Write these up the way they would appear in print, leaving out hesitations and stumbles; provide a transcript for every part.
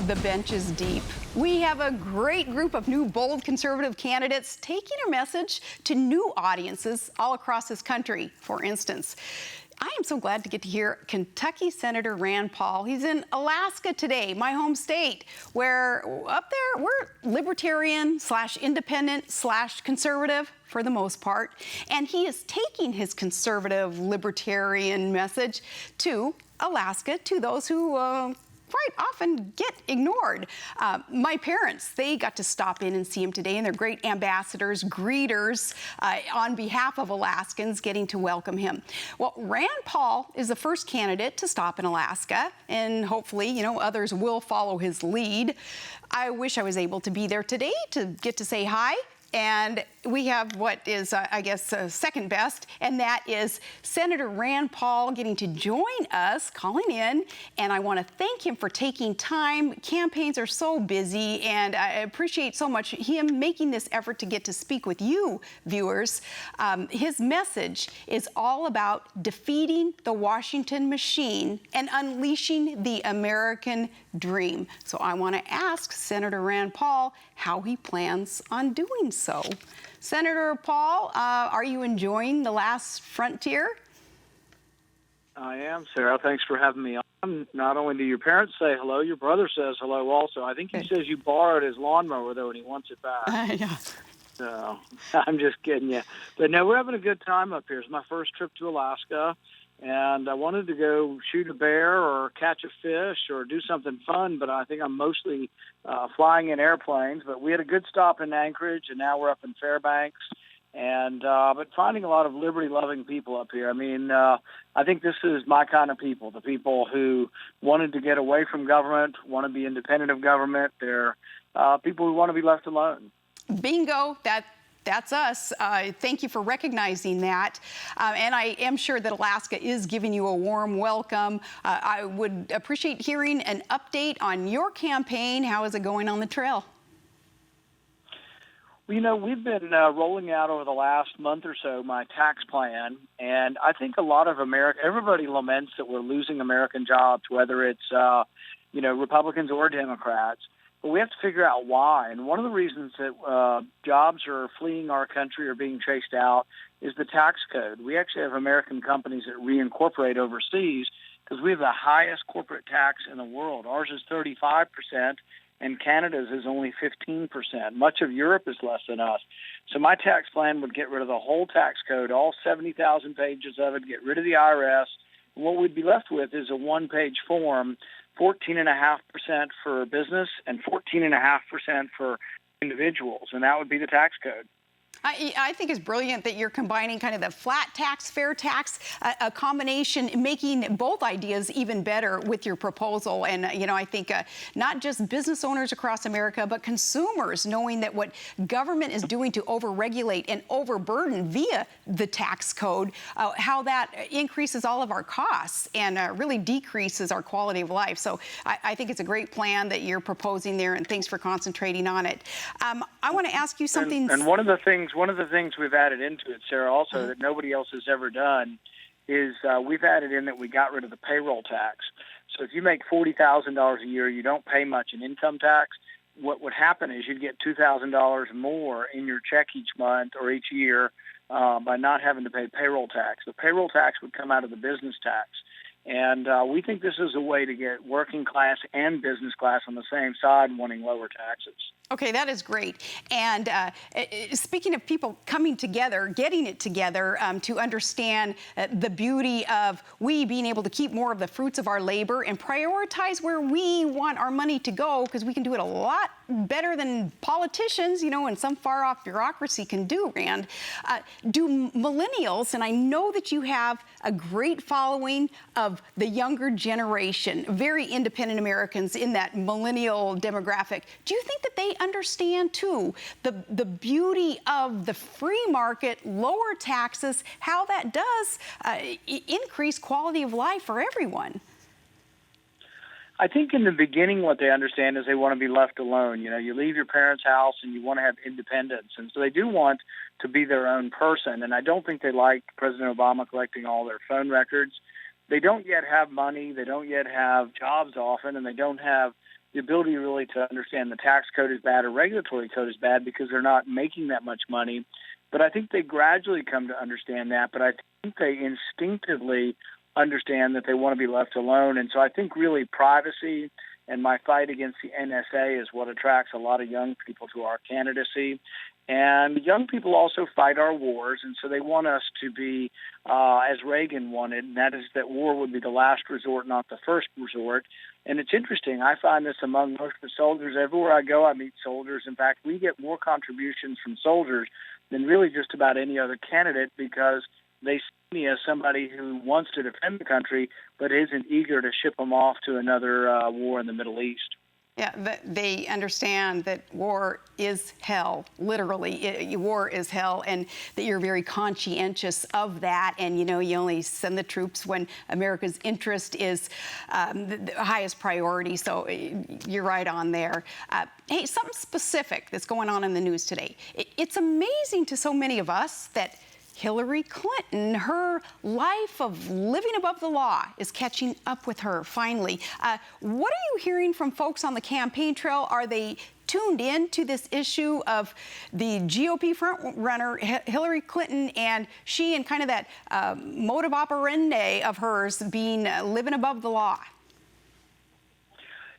The bench is deep. We have a great group of new, bold conservative candidates taking our message to new audiences all across this country. For instance, I am so glad to get to hear Kentucky Senator Rand Paul. He's in Alaska today, my home state, where up there we're libertarian / independent / conservative for the most part. And he is taking his conservative libertarian message to Alaska, to those who quite often get ignored. My parents, they got to stop in and see him today, and they're great ambassadors, greeters on behalf of Alaskans, getting to welcome him. Well, Rand Paul is the first candidate to stop in Alaska, and hopefully, others will follow his lead. I wish I was able to be there today to get to say hi. And we have what is, I guess, second best, and that is Senator Rand Paul getting to join us, calling in. And I want to thank him for taking time. Campaigns are so busy, and I appreciate so much him making this effort to get to speak with you, viewers. His message is all about defeating the Washington machine and unleashing the American dream. So I want to ask Senator Rand Paul how he plans on doing so. Senator Paul, are you enjoying the last frontier? I am, Sarah. Thanks for having me on. Not only do your parents say hello, your brother says hello also. I think he says you borrowed his lawnmower, though, and he wants it back. Yeah. So I'm just kidding you. But no, we're having a good time up here. It's my first trip to Alaska, and I wanted to go shoot a bear or catch a fish or do something fun, but I think I'm mostly flying in airplanes. But we had a good stop in Anchorage, and now we're up in Fairbanks. And but finding a lot of liberty-loving people up here. I mean, I think this is my kind of people, the people who wanted to get away from government, want to be independent of government. They're people who want to be left alone. Bingo. That's us. Thank you for recognizing that. And I am sure that Alaska is giving you a warm welcome. I would appreciate hearing an update on your campaign. How is it going on the trail? Well, we've been rolling out over the last month or so my tax plan, and I think a lot of everybody laments that we're losing American jobs, whether it's, Republicans or Democrats. But we have to figure out why. And one of the reasons that jobs are fleeing our country or being chased out is the tax code. We actually have American companies that reincorporate overseas because we have the highest corporate tax in the world. Ours is 35%, and Canada's is only 15%. Much of Europe is less than us. So my tax plan would get rid of the whole tax code, all 70,000 pages of it, get rid of the IRS. And what we'd be left with is a one-page form, 14.5% for business and 14.5% for individuals, and that would be the tax code. I think it's brilliant that you're combining kind of the flat tax, fair tax, a combination, making both ideas even better with your proposal. And, I think not just business owners across America, but consumers, knowing that what government is doing to overregulate and overburden via the tax code, how that increases all of our costs and really decreases our quality of life. So I think it's a great plan that you're proposing there, and thanks for concentrating on it. I want to ask you something. And one of the things we've added into it, Sarah, also that nobody else has ever done is we've added in that we got rid of the payroll tax. So if you make $40,000 a year, you don't pay much in income tax. What would happen is you'd get $2,000 more in your check each month or each year by not having to pay payroll tax. The payroll tax would come out of the business tax. And we think this is a way to get working class and business class on the same side wanting lower taxes. Okay, that is great. And speaking of people coming together, getting it together to understand the beauty of we being able to keep more of the fruits of our labor and prioritize where we want our money to go, because we can do it a lot better than politicians, and some far-off bureaucracy can do, Rand. Do millennials, and I know that you have a great following of the younger generation, very independent Americans in that millennial demographic, do you think that they understand, too, the beauty of the free market, lower taxes, how that does increase quality of life for everyone? I think in the beginning what they understand is they want to be left alone. You leave your parents' house and you want to have independence. And so they do want to be their own person. And I don't think they like President Obama collecting all their phone records. They don't yet have money. They don't yet have jobs often, and they don't have the ability really to understand the tax code is bad or regulatory code is bad because they're not making that much money. But I think they gradually come to understand that. But I think they instinctively understand that they want to be left alone. And so I think really privacy and my fight against the NSA is what attracts a lot of young people to our candidacy. And young people also fight our wars, and so they want us to be, as Reagan wanted, and that is that war would be the last resort, not the first resort. And it's interesting. I find this among most of the soldiers. Everywhere I go, I meet soldiers. In fact, we get more contributions from soldiers than really just about any other candidate because they see me as somebody who wants to defend the country but isn't eager to ship them off to another war in the Middle East. Yeah, they understand that war is hell, literally. War is hell, and that you're very conscientious of that. And, you only send the troops when America's interest is the highest priority. So you're right on there. Hey, something specific that's going on in the news today. It's amazing to so many of us that Hillary Clinton, her life of living above the law is catching up with her, finally. What are you hearing from folks on the campaign trail? Are they tuned in to this issue of the GOP frontrunner, Hillary Clinton, and she and kind of that modus operandi of hers being living above the law?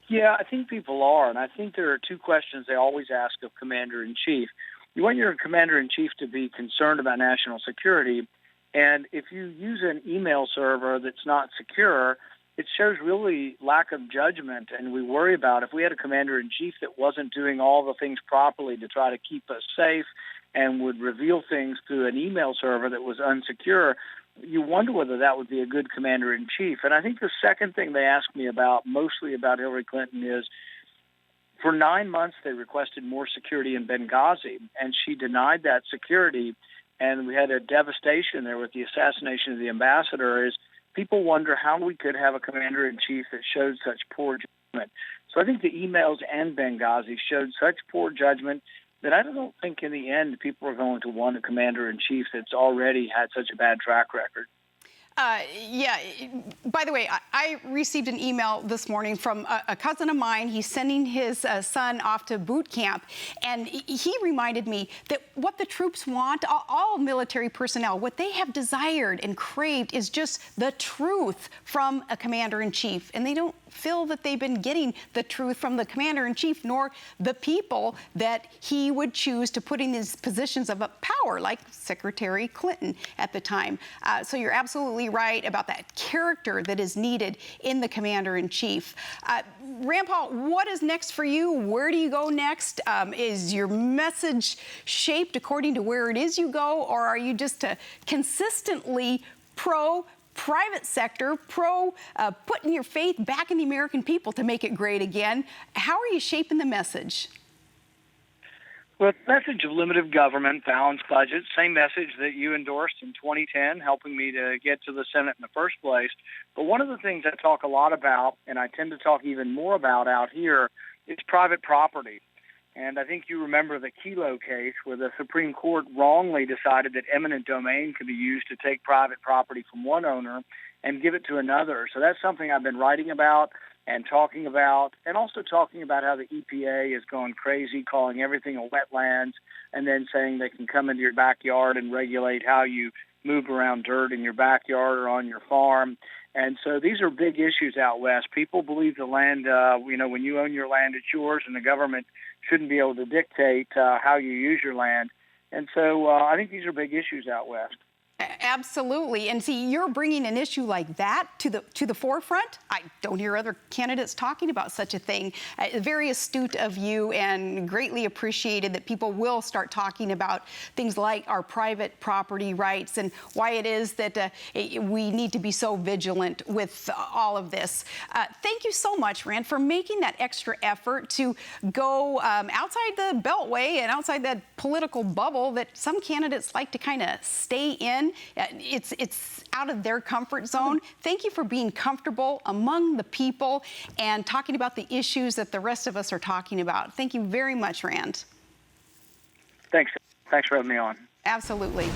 Yeah, I think people are, and I think there are two questions they always ask of Commander-in-Chief. You want your commander-in-chief to be concerned about national security, and if you use an email server that's not secure, it shows really lack of judgment, and we worry about if we had a commander-in-chief that wasn't doing all the things properly to try to keep us safe and would reveal things through an email server that was unsecure, you wonder whether that would be a good commander-in-chief. And I think the second thing they ask me about, mostly about Hillary Clinton, is for 9 months, they requested more security in Benghazi, and she denied that security. And we had a devastation there with the assassination of the ambassador. Is people wonder how we could have a commander-in-chief that showed such poor judgment. So I think the emails and Benghazi showed such poor judgment that I don't think in the end people are going to want a commander-in-chief that's already had such a bad track record. Yeah. By the way, I received an email this morning from a cousin of mine. He's sending his son off to boot camp, and he reminded me that what the troops want, all military personnel, what they have desired and craved is just the truth from a commander-in-chief, and they don't feel that they've been getting the truth from the commander-in-chief, nor the people that he would choose to put in these positions of power, like Secretary Clinton at the time. So you're absolutely right about that character that is needed in the commander-in-chief. Rand Paul, what is next for you? Where do you go next? Is your message shaped according to where it is you go, or are you just consistently pro-private sector, putting your faith back in the American people to make it great again? How are you shaping the message? Well, the message of limited government, balanced budget, same message that you endorsed in 2010, helping me to get to the Senate in the first place. But one of the things I talk a lot about, and I tend to talk even more about out here, is private property. And I think you remember the Kelo case where the Supreme Court wrongly decided that eminent domain could be used to take private property from one owner and give it to another. So that's something I've been writing about and talking about, and also talking about how the EPA is going crazy, calling everything a wetlands, and then saying they can come into your backyard and regulate how you move around dirt in your backyard or on your farm. And so these are big issues out west. People believe the land, when you own your land, it's yours, and the government shouldn't be able to dictate how you use your land. And so I think these are big issues out west. Absolutely. And see, you're bringing an issue like that to the forefront. I don't hear other candidates talking about such a thing. Very astute of you, and greatly appreciated that people will start talking about things like our private property rights and why it is that we need to be so vigilant with all of this. Thank you so much, Rand, for making that extra effort to go outside the beltway and outside that political bubble that some candidates like to kind of stay in. It's out of their comfort zone. Thank you for being comfortable among the people and talking about the issues that the rest of us are talking about. Thank you very much, Rand. Thanks. Thanks for having me on. Absolutely.